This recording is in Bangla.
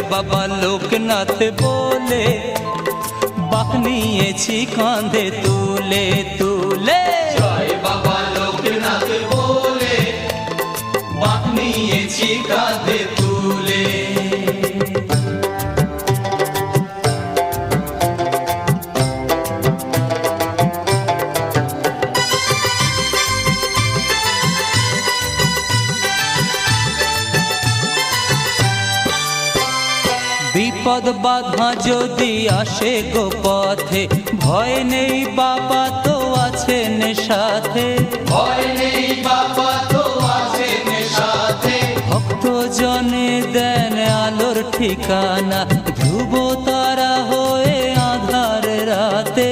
বাবা লোকনাথ বলে বাঁক নিয়েছি কাঁধে তুলে তুলে। জয় বাবা লোকনাথ বলে বাঁক নিয়েছি কাঁধে তুলে। বিপদ বাধা যদি আসে গো পথে, ভয় নেই বাবা তো আছেন সাথে। ভয় নেই বাবা তো আছেন সাথে। ভক্ত জনে দেন আলোর ঠিকানা, ধ্রুব তারা হয়ে আধার রাতে।